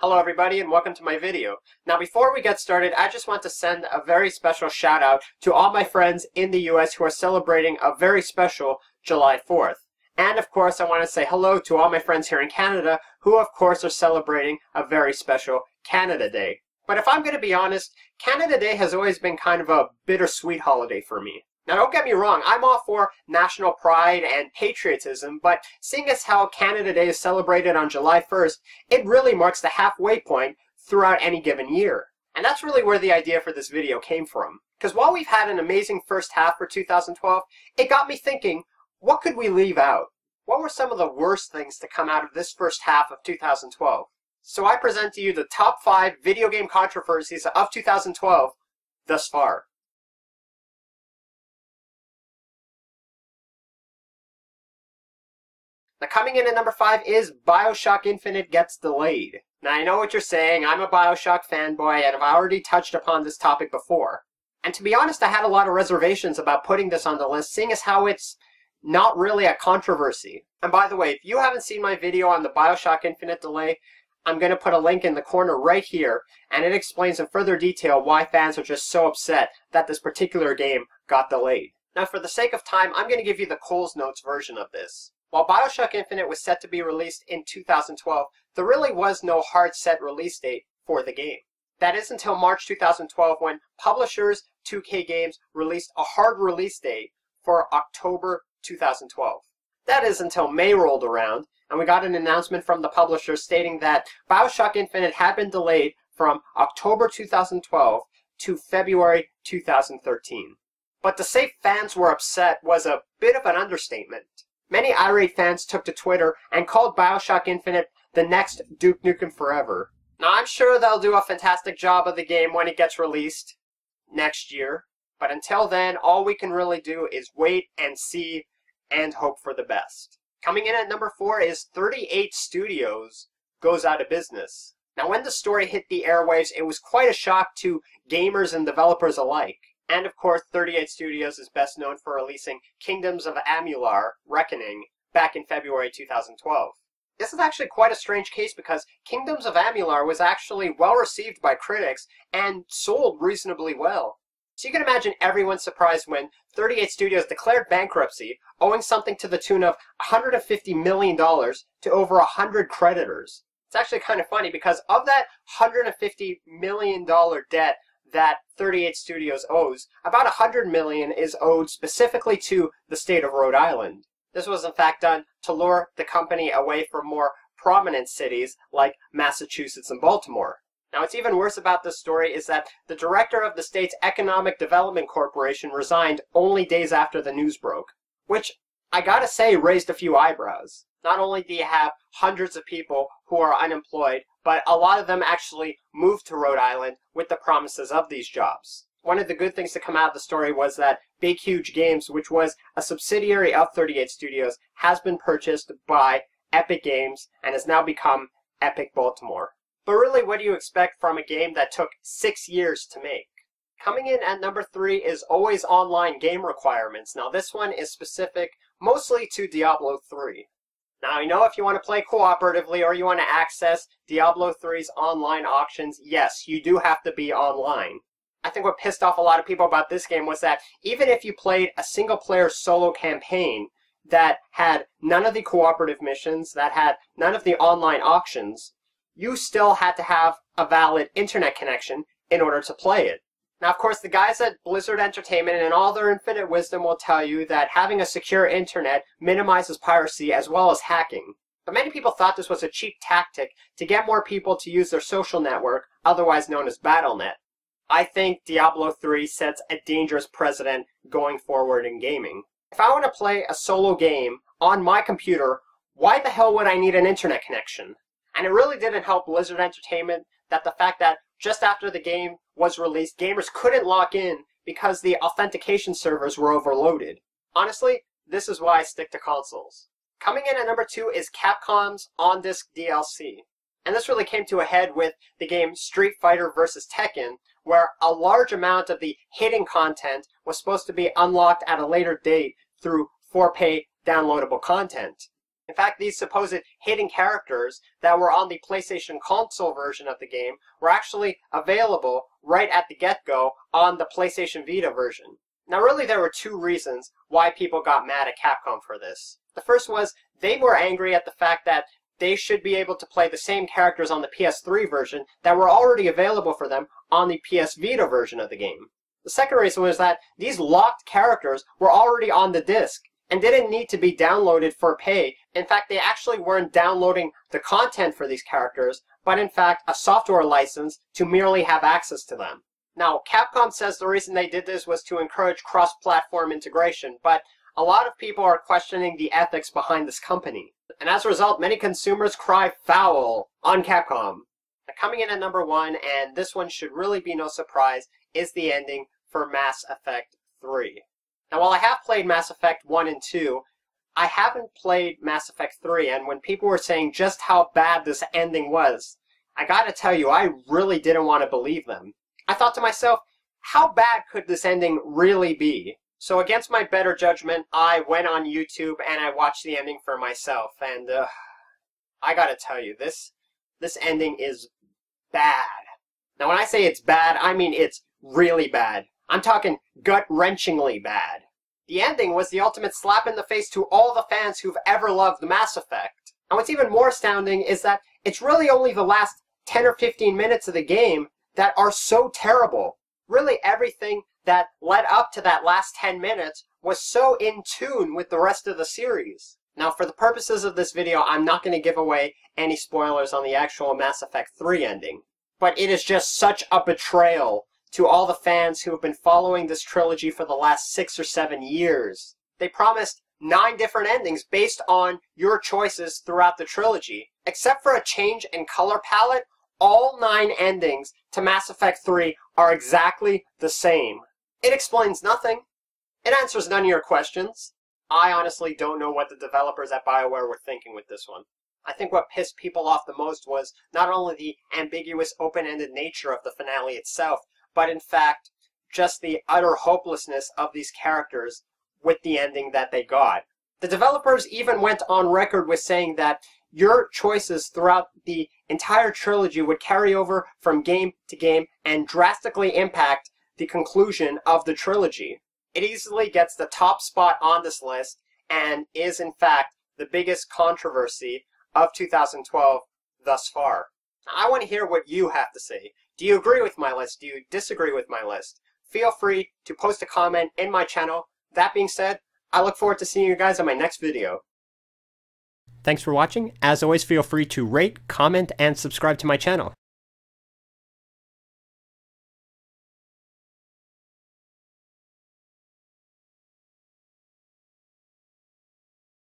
Hello everybody and welcome to my video. Now before we get started, I just want to send a very special shout out to all my friends in the US who are celebrating a very special July 4th. And of course I want to say hello to all my friends here in Canada who of course are celebrating a very special Canada Day. But if I'm going to be honest, Canada Day has always been kind of a bittersweet holiday for me. Now don't get me wrong, I'm all for national pride and patriotism, but seeing as how Canada Day is celebrated on July 1st, it really marks the halfway point throughout any given year. And that's really where the idea for this video came from. Because while we've had an amazing first half for 2012, it got me thinking, what could we leave out? What were some of the worst things to come out of this first half of 2012? So I present to you the top 5 video game controversies of 2012 thus far. Now coming in at number 5 is BIOSHOCK Infinite gets delayed. Now I know what you're saying, I'm a BIOSHOCK fanboy and I've already touched upon this topic before. And to be honest, I had a lot of reservations about putting this on the list, seeing as how it's not really a controversy. And by the way, if you haven't seen my video on the BIOSHOCK Infinite delay, I'm going to put a link in the corner right here, and it explains in further detail why fans are just so upset that this particular game got delayed. Now for the sake of time, I'm going to give you the Cole's Notes version of this. While BIOSHOCK Infinite was set to be released in 2012, there really was no hard set release date for the game. That is until March 2012 when publishers 2K Games released a hard release date for October 2012. That is until May rolled around and we got an announcement from the publisher stating that BIOSHOCK Infinite had been delayed from October 2012 to February 2013. But to say fans were upset was a bit of an understatement. Many irate fans took to Twitter and called BIOSHOCK Infinite the next Duke Nukem Forever. Now I'm sure they'll do a fantastic job of the game when it gets released next year, but until then all we can really do is wait and see and hope for the best. Coming in at number 4 is 38 Studios goes out of business. Now when the story hit the airwaves, it was quite a shock to gamers and developers alike. And of course, 38 Studios is best known for releasing Kingdoms of Amalur: Reckoning back in February 2012. This is actually quite a strange case because Kingdoms of Amalur was actually well received by critics and sold reasonably well. So you can imagine everyone's surprised when 38 Studios declared bankruptcy, owing something to the tune of $150 million to over 100 creditors. It's actually kind of funny because of that $150 million debt that 38 Studios owes, about $100 million is owed specifically to the state of Rhode Island. This was in fact done to lure the company away from more prominent cities like Massachusetts and Baltimore. Now what's even worse about this story is that the director of the state's Economic Development Corporation resigned only days after the news broke, which I gotta say raised a few eyebrows. Not only do you have hundreds of people who are unemployed, but a lot of them actually moved to Rhode Island with the promises of these jobs. One of the good things to come out of the story was that Big Huge Games, which was a subsidiary of 38 Studios, has been purchased by Epic Games and has now become Epic Baltimore. But really, what do you expect from a game that took 6 years to make? Coming in at number 3 is always online game requirements. Now this one is specific mostly to Diablo 3. Now, you know, if you want to play cooperatively or you want to access Diablo 3's online auctions, yes, you do have to be online. I think what pissed off a lot of people about this game was that even if you played a single-player solo campaign that had none of the cooperative missions, that had none of the online auctions, you still had to have a valid internet connection in order to play it. Now, of course, the guys at Blizzard Entertainment in all their infinite wisdom will tell you that having a secure internet minimizes piracy as well as hacking. But many people thought this was a cheap tactic to get more people to use their social network, otherwise known as Battle.net. I think Diablo 3 sets a dangerous precedent going forward in gaming. If I want to play a solo game on my computer, why the hell would I need an internet connection? And it really didn't help Blizzard Entertainment that the fact that just after the game was released, gamers couldn't log in because the authentication servers were overloaded. Honestly, this is why I stick to consoles. Coming in at number 2 is CAPCOM'S on-disc DLC. And this really came to a head with the game Street Fighter vs. Tekken, where a large amount of the hidden content was supposed to be unlocked at a later date through for-pay downloadable content. In fact, these supposed hidden characters that were on the PlayStation console version of the game were actually available right at the get-go on the PlayStation Vita version. Now really there were two reasons why people got mad at Capcom for this. The first was they were angry at the fact that they should be able to play the same characters on the PS3 version that were already available for them on the PS Vita version of the game. The second reason was that these locked characters were already on the disc and didn't need to be downloaded for pay. In fact, they actually weren't downloading the content for these characters, but in fact a software license to merely have access to them. Now, Capcom says the reason they did this was to encourage cross-platform integration, but a lot of people are questioning the ethics behind this company. And as a result, many consumers cry foul on Capcom. Now, coming in at number 1, and this one should really be no surprise, is the ending for Mass Effect 3. Now, while I have played Mass Effect 1 and 2, I haven't played Mass Effect 3, and when people were saying just how bad this ending was, I gotta tell you, I really didn't want to believe them. I thought to myself, how bad could this ending really be? So against my better judgment, I went on YouTube and I watched the ending for myself, and I gotta tell you, this ending is bad. Now when I say it's bad, I mean it's really bad. I'm talking gut-wrenchingly bad. The ending was the ultimate slap in the face to all the fans who've ever loved Mass Effect. And what's even more astounding is that it's really only the last 10 or 15 minutes of the game that are so terrible. Really everything that led up to that last 10 minutes was so in tune with the rest of the series. Now for the purposes of this video, I'm not going to give away any spoilers on the actual Mass Effect 3 ending. But it is just such a betrayal to all the fans who have been following this trilogy for the last 6 or 7 years. They promised 9 different endings based on your choices throughout the trilogy. Except for a change in color palette, all 9 endings to Mass Effect 3 are exactly the same. It explains nothing. It answers none of your questions. I honestly don't know what the developers at BioWare were thinking with this one. I think what pissed people off the most was not only the ambiguous open-ended nature of the finale itself, but in fact, just the utter hopelessness of these characters with the ending that they got. The developers even went on record with saying that your choices throughout the entire trilogy would carry over from game to game and drastically impact the conclusion of the trilogy. It easily gets the top spot on this list and is in fact the biggest controversy of 2012 thus far. I want to hear what you have to say. Do you agree with my list? Do you disagree with my list? Feel free to post a comment in my channel. That being said, I look forward to seeing you guys on my next video. Thanks for watching. As always, feel free to rate, comment, and subscribe to my channel.